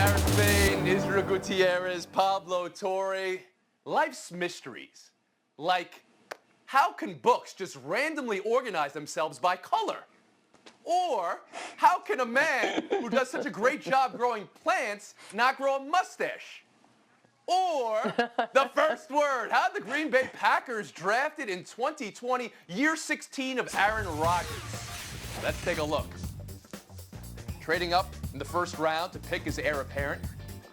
Sarah Spain, Israel Gutierrez, Pablo Torre. Life's mysteries. Like, how can books just randomly organize themselves by color? Or how can a man who does such a great job growing plants not grow a mustache? Or the first word, how did the Green Bay Packers drafted in 2020, year 16 of Aaron Rodgers? Let's take a look. Trading up in the first round to pick his heir apparent,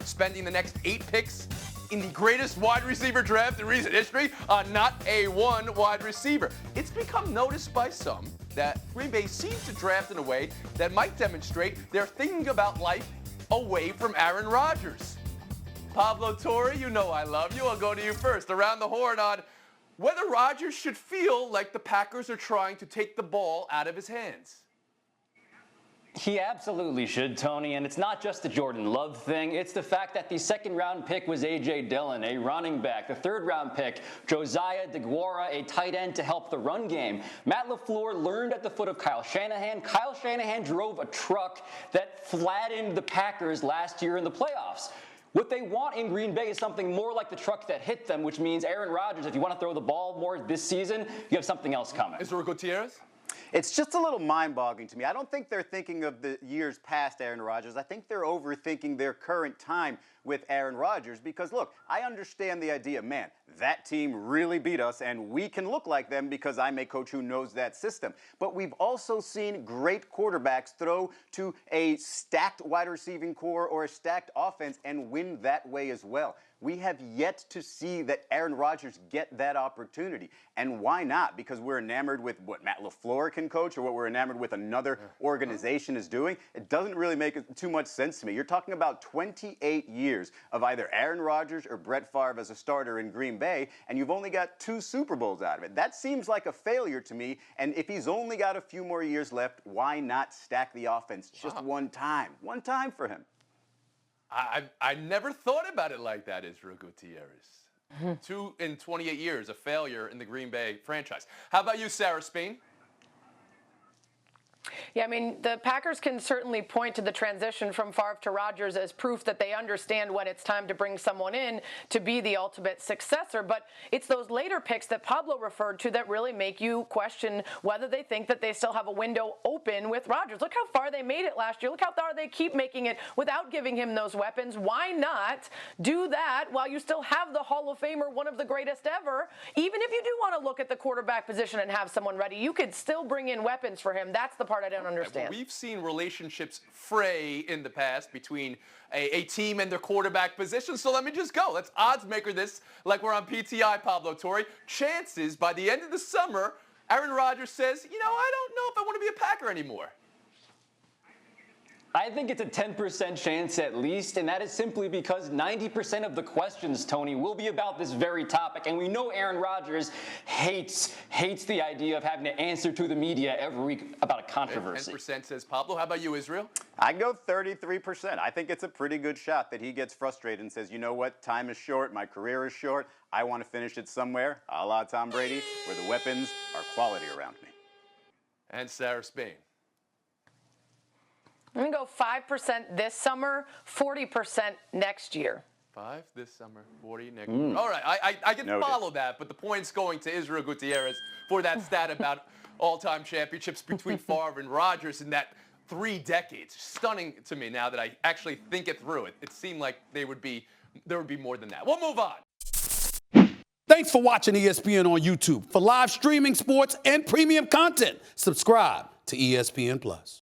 spending the next 8 picks in the greatest wide receiver draft in recent history on not a one wide receiver. It's become noticed by some that Green Bay seems to draft in a way that might demonstrate they're thinking about life away from Aaron Rodgers. Pablo Torre, you know I love you. I'll go to you first. Around the horn on whether Rodgers should feel like the Packers are trying to take the ball out of his hands. He absolutely should, Tony, and it's not just the Jordan Love thing. It's the fact that the second-round pick was A.J. Dillon, a running back. The third-round pick, Josiah DeGuara, a tight end to help the run game. Matt LaFleur learned at the foot of Kyle Shanahan. Kyle Shanahan drove a truck that flattened the Packers last year in the playoffs. What they want in Green Bay is something more like the truck that hit them, which means Aaron Rodgers, if you want to throw the ball more this season, you have something else coming. Israel Gutierrez? It's just a little mind-boggling to me. I don't think they're thinking of the years past Aaron Rodgers. I think they're overthinking their current time with Aaron Rodgers because, look, I understand the idea, man, that team really beat us and we can look like them because I'm a coach who knows that system. But we've also seen great quarterbacks throw to a stacked wide receiving core or a stacked offense and win that way as well. We have yet to see that Aaron Rodgers get that opportunity. And why not? Because we're enamored with what Matt LaFleur can coach or what we're enamored with another organization is doing. It doesn't really make too much sense to me. You're talking about 28 years of either Aaron Rodgers or Brett Favre as a starter in Green Bay, and you've only got 2 Super Bowls out of it. That seems like a failure to me, and if he's only got a few more years left, why not stack the offense just one time? One time for him. I never thought about it like that, Israel Gutierrez. 2 in 28 years, a failure in the Green Bay franchise. How about you, Sarah Spain? Yeah, I mean, the Packers can certainly point to the transition from Favre to Rodgers as proof that they understand when it's time to bring someone in to be the ultimate successor. But it's those later picks that Pablo referred to that really make you question whether they think that they still have a window open with Rodgers. Look how far they made it last year. Look how far they keep making it without giving him those weapons. Why not do that while you still have the Hall of Famer, one of the greatest ever? Even if you do want to look at the quarterback position and have someone ready, you could still bring in weapons for him. That's the part I don't understand. We've seen relationships fray in the past between a team and their quarterback position, so let me just go. Let's odds maker this like we're on PTI, Pablo Torre. Chances by the end of the summer, Aaron Rodgers says, you know, I don't know if I want to be a Packer anymore. I think it's a 10% chance at least, and that is simply because 90% of the questions, Tony, will be about this very topic. And we know Aaron Rodgers hates the idea of having to answer to the media every week about a controversy. 10% says Pablo. How about you, Israel? I go 33%. I think it's a pretty good shot that he gets frustrated and says, you know what, time is short, my career is short, I want to finish it somewhere, a la Tom Brady, where the weapons are quality around me. And Sarah Spain. I'm going to go 5% this summer, 40% next year. 5 this summer, 40 next year. All right, I can follow that, but the point's going to Israel Gutierrez for that stat about all-time championships between Favre and Rodgers in that 3 decades. Stunning to me now that I actually think it through. It seemed like there would be more than that. We'll move on. Thanks for watching ESPN on YouTube. For live streaming, sports, and premium content, subscribe to ESPN+.